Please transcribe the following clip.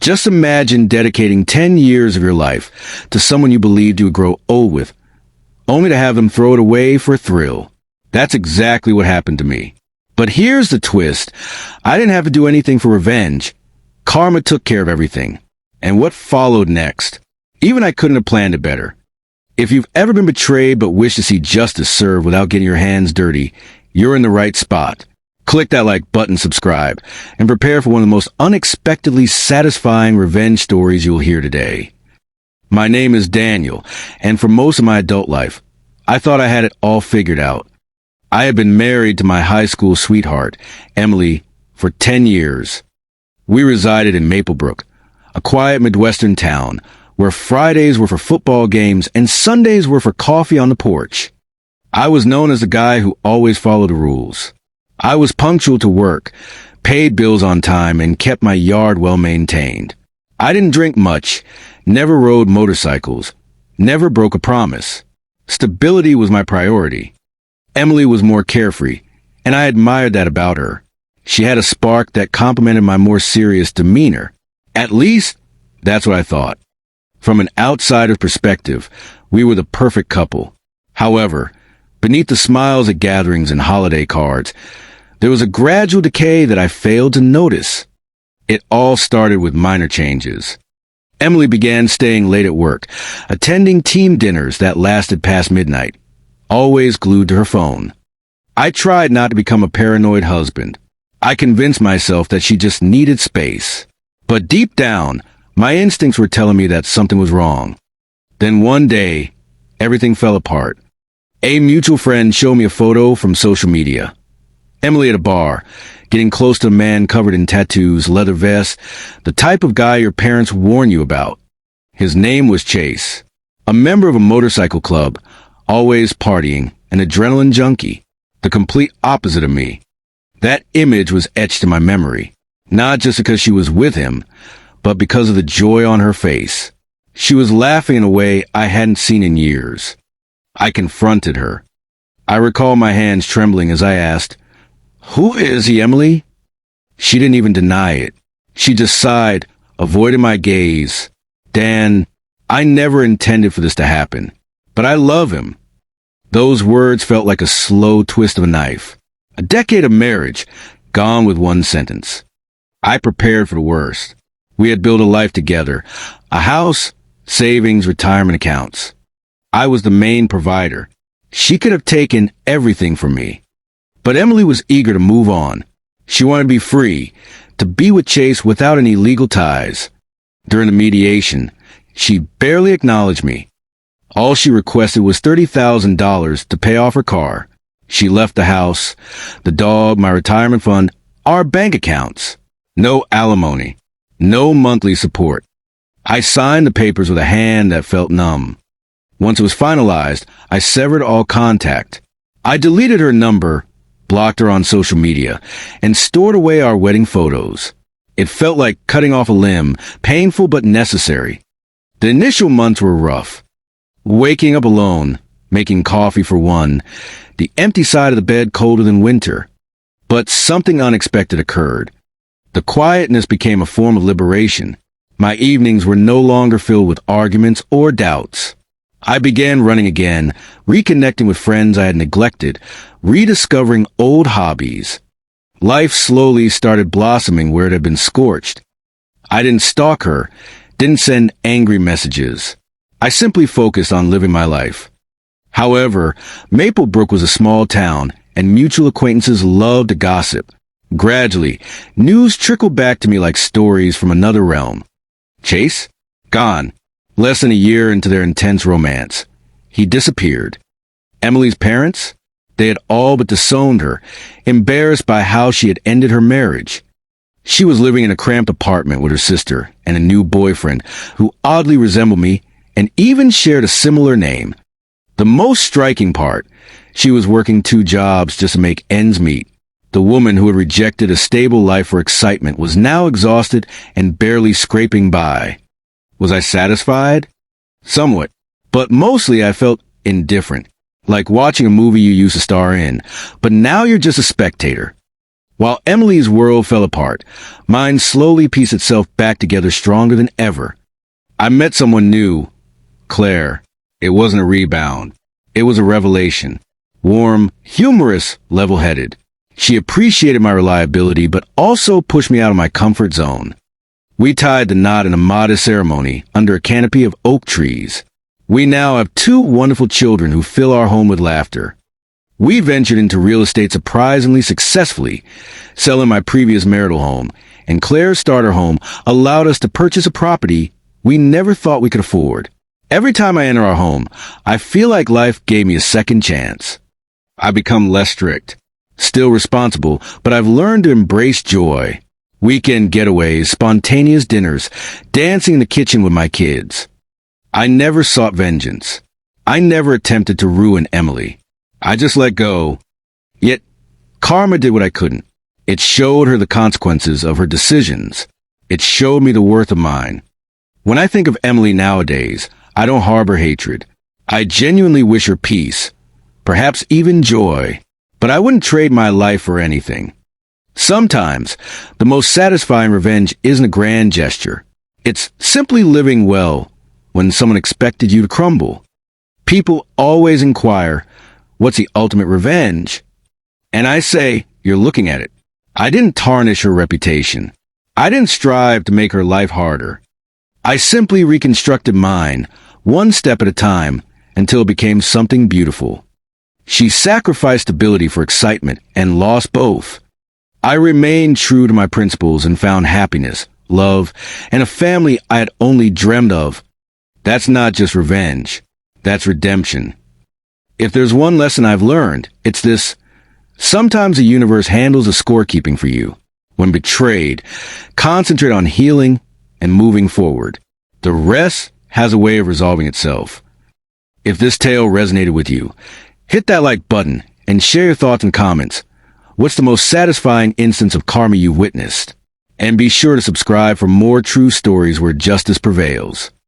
Just imagine dedicating 10 years of your life to someone you believed you would grow old with, only to have them throw it away for a thrill. That's exactly what happened to me. But here's the twist. I didn't have to do anything for revenge. Karma took care of everything. And what followed next? Even I couldn't have planned it better. If you've ever been betrayed but wish to see justice served without getting your hands dirty, you're in the right spot. Click that like button, subscribe, and prepare for one of the most unexpectedly satisfying revenge stories you'll hear today. My name is Daniel, and for most of my adult life, I thought I had it all figured out. I had been married to my high school sweetheart, Emily, for 10 years. We resided in Maplebrook, a quiet Midwestern town where Fridays were for football games and Sundays were for coffee on the porch. I was known as the guy who always followed the rules. I was punctual to work, paid bills on time, and kept my yard well maintained. I didn't drink much, never rode motorcycles, never broke a promise. Stability was my priority. Emily was more carefree, and I admired that about her. She had a spark that complemented my more serious demeanor. At least, that's what I thought. From an outsider's perspective, we were the perfect couple. However, beneath the smiles at gatherings and holiday cards, there was a gradual decay that I failed to notice. It all started with minor changes. Emily began staying late at work, attending team dinners that lasted past midnight, always glued to her phone. I tried not to become a paranoid husband. I convinced myself that she just needed space. But deep down, my instincts were telling me that something was wrong. Then one day, everything fell apart. A mutual friend showed me a photo from social media. Emily at a bar, getting close to a man covered in tattoos, leather vest, the type of guy your parents warn you about. His name was Chase, a member of a motorcycle club, always partying, an adrenaline junkie, the complete opposite of me. That image was etched in my memory, not just because she was with him, but because of the joy on her face. She was laughing in a way I hadn't seen in years. I confronted her. I recall my hands trembling as I asked, "Who is he, Emily?" She didn't even deny it. She just sighed, avoiding my gaze. "Dan, I never intended for this to happen, but I love him." Those words felt like a slow twist of a knife. A decade of marriage, gone with one sentence. I prepared for the worst. We had built a life together, a house, savings, retirement accounts. I was the main provider. She could have taken everything from me. But Emily was eager to move on. She wanted to be free, to be with Chase without any legal ties. During the mediation, she barely acknowledged me. All she requested was $30,000 to pay off her car. She left the house, the dog, my retirement fund, our bank accounts. No alimony, no monthly support. I signed the papers with a hand that felt numb. Once it was finalized, I severed all contact. I deleted her number, blocked her on social media, and stored away our wedding photos. It felt like cutting off a limb, painful but necessary. The initial months were rough. Waking up alone, making coffee for one, the empty side of the bed colder than winter. But something unexpected occurred. The quietness became a form of liberation. My evenings were no longer filled with arguments or doubts. I began running again, reconnecting with friends I had neglected, rediscovering old hobbies. Life slowly started blossoming where it had been scorched. I didn't stalk her, didn't send angry messages. I simply focused on living my life. However, Maplebrook was a small town, and mutual acquaintances loved to gossip. Gradually, news trickled back to me like stories from another realm. Chase? Gone. Less than a year into their intense romance. He disappeared. Emily's parents? They had all but disowned her, embarrassed by how she had ended her marriage. She was living in a cramped apartment with her sister and a new boyfriend who oddly resembled me and even shared a similar name. The most striking part, she was working 2 jobs just to make ends meet. The woman who had rejected a stable life for excitement was now exhausted and barely scraping by. Was I satisfied? Somewhat, but mostly I felt indifferent, like watching a movie you used to star in, but now you're just a spectator. While Emily's world fell apart, mine slowly pieced itself back together stronger than ever. I met someone new, Claire. It wasn't a rebound. It was a revelation. Warm, humorous, level-headed. She appreciated my reliability, but also pushed me out of my comfort zone. We tied the knot in a modest ceremony under a canopy of oak trees. We now have 2 wonderful children who fill our home with laughter. We ventured into real estate surprisingly successfully, selling my previous marital home, and Claire's starter home allowed us to purchase a property we never thought we could afford. Every time I enter our home, I feel like life gave me a second chance. I've become less strict, still responsible, but I've learned to embrace joy. Weekend getaways, spontaneous dinners, dancing in the kitchen with my kids. I never sought vengeance. I never attempted to ruin Emily. I just let go. Yet, karma did what I couldn't. It showed her the consequences of her decisions. It showed me the worth of mine. When I think of Emily nowadays, I don't harbor hatred. I genuinely wish her peace, perhaps even joy. But I wouldn't trade my life for anything. Sometimes, the most satisfying revenge isn't a grand gesture. It's simply living well when someone expected you to crumble. People always inquire, what's the ultimate revenge? And I say, you're looking at it. I didn't tarnish her reputation. I didn't strive to make her life harder. I simply reconstructed mine, one step at a time, until it became something beautiful. She sacrificed stability for excitement and lost both. I remained true to my principles and found happiness, love, and a family I had only dreamed of. That's not just revenge. That's redemption. If there's one lesson I've learned, it's this. Sometimes the universe handles the scorekeeping for you. When betrayed, concentrate on healing and moving forward. The rest has a way of resolving itself. If this tale resonated with you, hit that like button and share your thoughts and comments. What's the most satisfying instance of karma you've witnessed? And be sure to subscribe for more true stories where justice prevails.